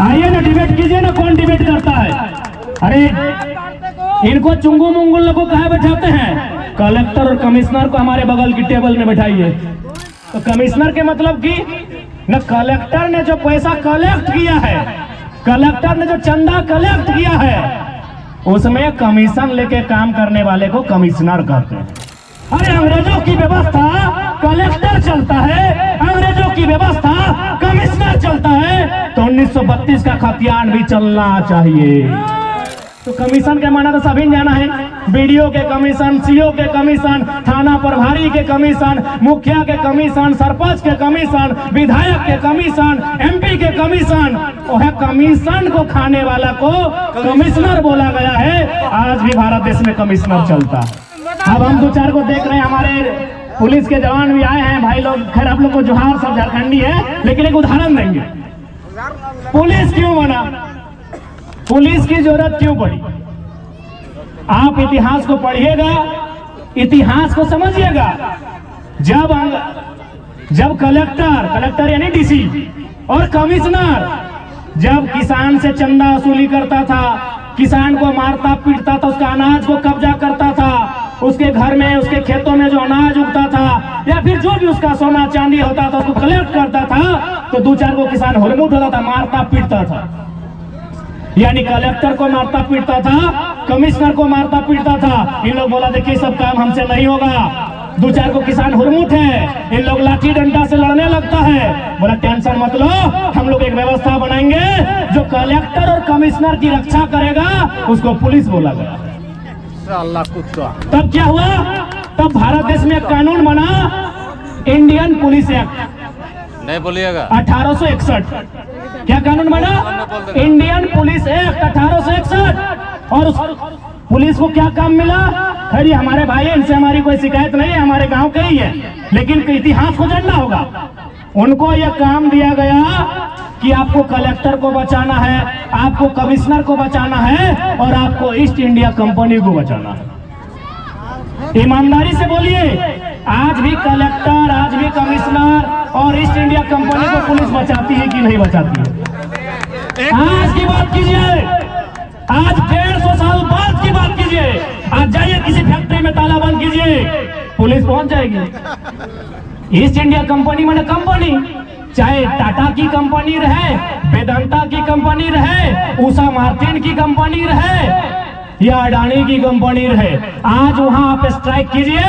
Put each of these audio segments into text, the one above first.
आइए ना डिबेट कीजिए ना, कौन डिबेट करता है? अरे इनको चुंगू मुंगुल को कहाँ बैठाते हैं? कलेक्टर और कमिश्नर को हमारे बगल की टेबल में बैठाइए। तो कमिश्नर के मतलब कि न कलेक्टर ने जो पैसा कलेक्ट किया है, कलेक्टर ने जो चंदा कलेक्ट किया है, उसमें कमीशन लेके काम करने वाले को कमिश्नर कहते हैं। अरे अंग्रेजों की व्यवस्था कलेक्टर चलता है, अंग्रेजों की व्यवस्था कमिश्नर चलता है, तो 1932 का खतियान भी चलना चाहिए। तो कमीशन के माना तो सभी जाना है, बीडीओ के कमीशन, सीओ के कमीशन, थाना प्रभारी के कमीशन, मुखिया के कमीशन, सरपंच के कमीशन, विधायक के कमीशन, एमपी के कमीशन। वह कमीशन को खाने वाला को कमिश्नर बोला गया है। आज भी भारत देश में कमिश्नर चलता है। अब हम दो चार को देख रहे हैं, हमारे पुलिस के जवान भी आए हैं भाई लोग। खैर आप लोग को जोहार, सब झारखंडी है, लेकिन एक उदाहरण देंगे। पुलिस क्यों बना, पुलिस की जरूरत क्यों पड़ी? आप इतिहास को पढ़िएगा, इतिहास को समझिएगा। जब कलेक्टर यानी डीसी और कमिश्नर जब किसान से चंदा वसूली करता था, किसान को मारता पीटता था, उसका अनाज को कब्जा करता था, उसके घर में, उसके खेतों में जो अनाज उगता था या फिर जो भी उसका सोना चांदी होता था उसको कलेक्ट करता था, तो दो चार को किसान हुरमुट होता था, मारता पीटता था। यानी कलेक्टर को मारता पीटता था, कमिश्नर को मारता पीटता था। इन लोग बोला देखिए सब काम हमसे नहीं होगा। दो चार को किसान हुरमुट है, इन लोग लाठी डंडा से लड़ने लगता है। बोला टेंशन मत लो, हम लोग एक व्यवस्था बनाएंगे जो कलेक्टर और कमिश्नर की रक्षा करेगा, उसको पुलिस बोला गया। तब क्या हुआ? तब भारत देश में एक कानून बना, इंडियन पुलिस एक्ट। नहीं बोलिएगा। 1861। क्या कानून बना? Indian police act 1861। और उस पुलिस को क्या काम मिला? खैर हमारे भाई हैं, इनसे हमारी कोई शिकायत नहीं है, हमारे गांव के ही है, लेकिन इतिहास को जानना होगा। उनको यह काम दिया गया कि आपको कलेक्टर को बचाना है, आपको कमिश्नर को बचाना है और आपको ईस्ट इंडिया कंपनी को बचाना है। ईमानदारी से बोलिए, आज भी कलेक्टर, आज भी कमिश्नर और ईस्ट इंडिया कंपनी को पुलिस बचाती है कि नहीं बचाती है? आज की बात कीजिए, आज 150 साल बाद की बात कीजिए। आज जाइए किसी फैक्ट्री में ताला बंद कीजिए, पुलिस पहुंच जाएगी। ईस्ट इंडिया कंपनी माने कंपनी, चाहे टाटा की कंपनी रहे, वेदांता की कंपनी रहे, उषा मार्टिन की कंपनी रहे या अडानी की कंपनी रहे, आज वहां आप स्ट्राइक कीजिए,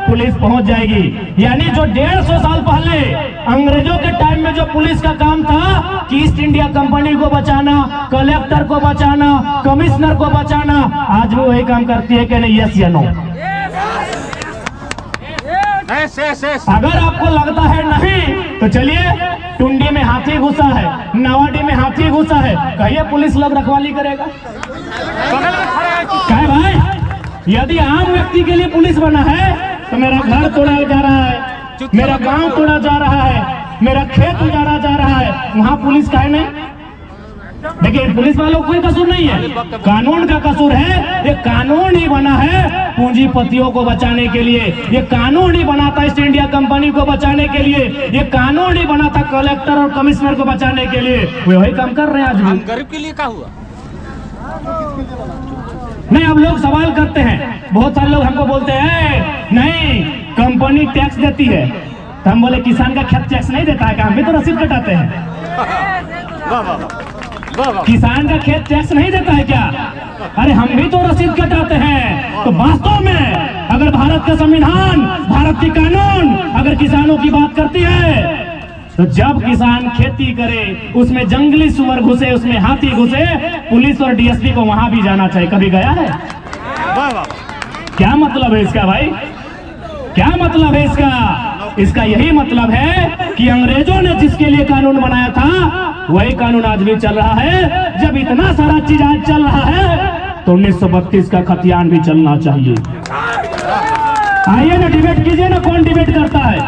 पुलिस पहुंच जाएगी। यानी जो 150 साल पहले अंग्रेजों के टाइम में जो पुलिस का काम था कि ईस्ट इंडिया कंपनी को बचाना, कलेक्टर को बचाना, कमिश्नर को बचाना, आज भी वही काम करती है कि नहीं? यस या नो? अगर आपको लगता है नहीं, तो चलिए, टुंडी में हाथी घुसा है, नवाडी में हाथी घुसा है, कहिए पुलिस लोग रखवाली करेगा? क्या है भाई? यदि आम व्यक्ति के लिए पुलिस बना है तो मेरा घर तोड़ा जा रहा है, मेरा गांव तोड़ा जा रहा है, मेरा खेत उजाड़ा जा रहा है, वहां पुलिस का है नहीं? देखिए पुलिस वालों कोई कसूर नहीं है, कानून का कसूर है। ये कानून ही बना है पूंजीपतियों को बचाने के लिए, ये कानून ही बना था ईस्ट इंडिया कंपनी को बचाने के लिए, ये कानून ही बना था कलेक्टर और कमिश्नर को बचाने के लिए। वे वही काम कर रहे हैं आज भी। गरीब के लिए क्या हुआ? नहीं, अब लोग सवाल करते हैं, बहुत सारे लोग हमको बोलते हैं नहीं कंपनी टैक्स देती है, तो हम बोले किसान का खेत टैक्स नहीं देता है क्या? हम भी तो रसीद कटाते हैं। किसान का खेत टैक्स नहीं देता है क्या? अरे हम भी तो रसीद कटाते हैं। तो वास्तव में अगर भारत का संविधान, भारत की कानून अगर किसानों की बात करती है, तो जब किसान खेती करे उसमें जंगली सुअर घुसे, उसमें हाथी घुसे, पुलिस और डीएसपी को वहां भी जाना चाहिए। कभी गया है? क्या मतलब है इसका भाई? क्या मतलब है इसका? इसका यही मतलब है कि अंग्रेजों ने जिसके लिए कानून बनाया था वही कानून आज भी चल रहा है। जब इतना सारा चीज आज चल रहा है तो 1932 का खतियान भी चलना चाहिए। आइए ना डिबेट कीजिए ना, कौन डिबेट करता है?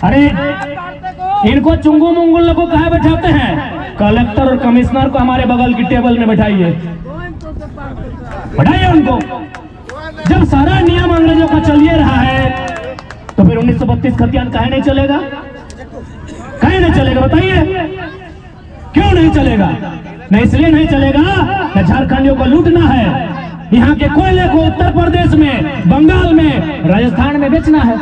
अरे इनको चुंगू मुंगुल को कहाँ बैठाते हैं? कलेक्टर और कमिश्नर को हमारे बगल की टेबल में बैठाइए, बैठाइए उनको। जब सारा नियम अंग्रेजों का चलिए रहा है तो फिर 1932 खतियान काहे नहीं चलेगा? काहे नहीं चलेगा बताइए, क्यों नहीं चलेगा? न इसलिए नहीं चलेगा कि झारखंडियों को लूटना है, यहाँ के कोयले को उत्तर प्रदेश में, बंगाल में, राजस्थान में बेचना है।